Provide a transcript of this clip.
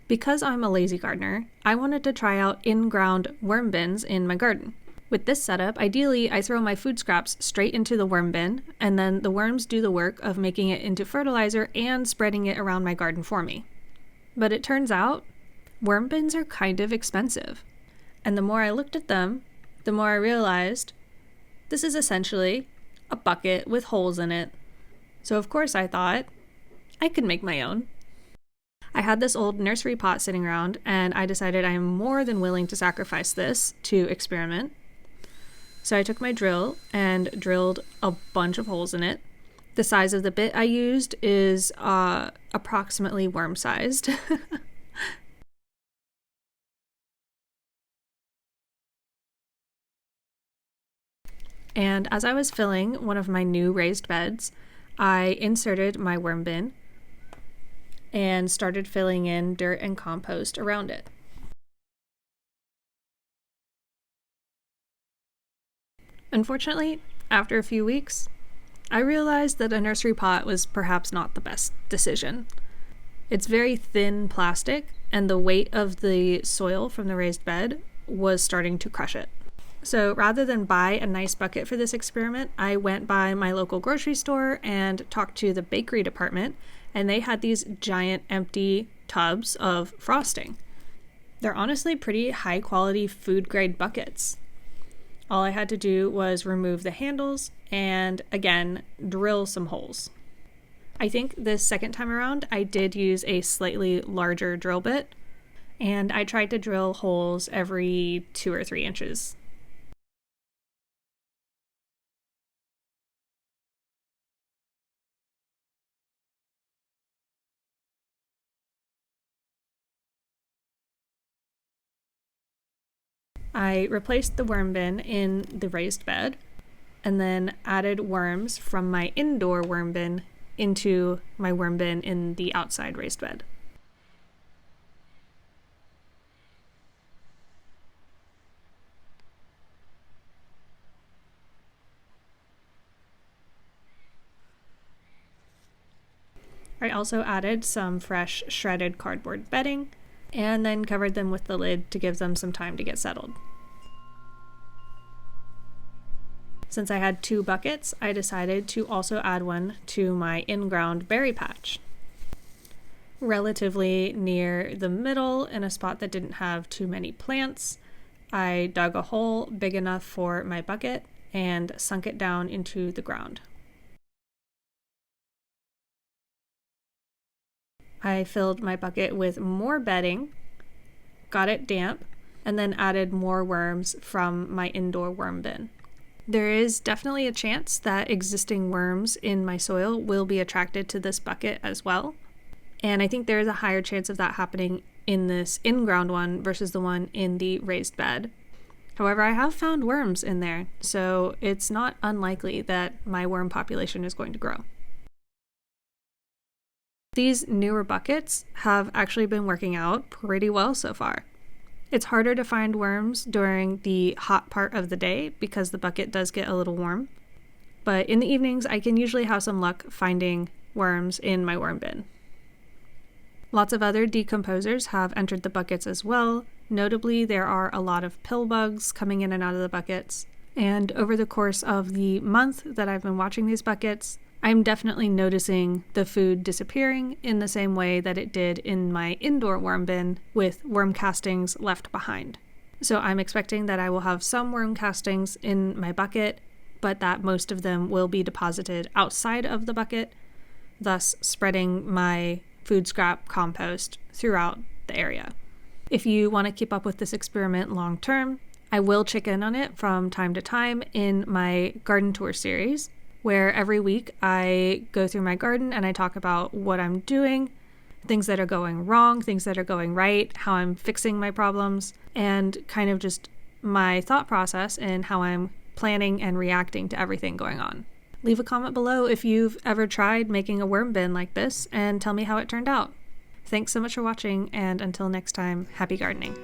Because I'm a lazy gardener, I wanted to try out in-ground worm bins in my garden. With this setup, ideally I throw my food scraps straight into the worm bin, and then the worms do the work of making it into fertilizer and spreading it around my garden for me. But it turns out, worm bins are kind of expensive. And the more I looked at them, the more I realized this is essentially a bucket with holes in it. So of course I thought I could make my own. I had this old nursery pot sitting around, and I decided I am more than willing to sacrifice this to experiment. So I took my drill and drilled a bunch of holes in it. The size of the bit I used is approximately worm-sized. And as I was filling one of my new raised beds, I inserted my worm bin and started filling in dirt and compost around it. Unfortunately, after a few weeks, I realized that a nursery pot was perhaps not the best decision. It's very thin plastic, and the weight of the soil from the raised bed was starting to crush it. So rather than buy a nice bucket for this experiment, I went by my local grocery store and talked to the bakery department, and they had these giant empty tubs of frosting. They're honestly pretty high quality food grade buckets. All I had to do was remove the handles and, again, drill some holes. I think this second time around I did use a slightly larger drill bit, and I tried to drill holes every 2 or 3 inches. I replaced the worm bin in the raised bed and then added worms from my indoor worm bin into my worm bin in the outside raised bed. I also added some fresh shredded cardboard bedding and then covered them with the lid to give them some time to get settled. Since I had 2 buckets, I decided to also add one to my in-ground berry patch. Relatively near the middle, in a spot that didn't have too many plants, I dug a hole big enough for my bucket and sunk it down into the ground. I filled my bucket with more bedding, got it damp, and then added more worms from my indoor worm bin. There is definitely a chance that existing worms in my soil will be attracted to this bucket as well. And I think there is a higher chance of that happening in this in-ground one versus the one in the raised bed. However, I have found worms in there, so it's not unlikely that my worm population is going to grow. These newer buckets have actually been working out pretty well so far. It's harder to find worms during the hot part of the day because the bucket does get a little warm. But in the evenings, I can usually have some luck finding worms in my worm bin. Lots of other decomposers have entered the buckets as well. Notably, there are a lot of pill bugs coming in and out of the buckets. And over the course of the month that I've been watching these buckets, I'm definitely noticing the food disappearing in the same way that it did in my indoor worm bin with worm castings left behind. So I'm expecting that I will have some worm castings in my bucket, but that most of them will be deposited outside of the bucket, thus spreading my food scrap compost throughout the area. If you want to keep up with this experiment long term, I will check in on it from time to time in my garden tour series, where every week I go through my garden and I talk about what I'm doing, things that are going wrong, things that are going right, how I'm fixing my problems, and kind of just my thought process and how I'm planning and reacting to everything going on. Leave a comment below if you've ever tried making a worm bin like this and tell me how it turned out. Thanks so much for watching, and until next time, happy gardening.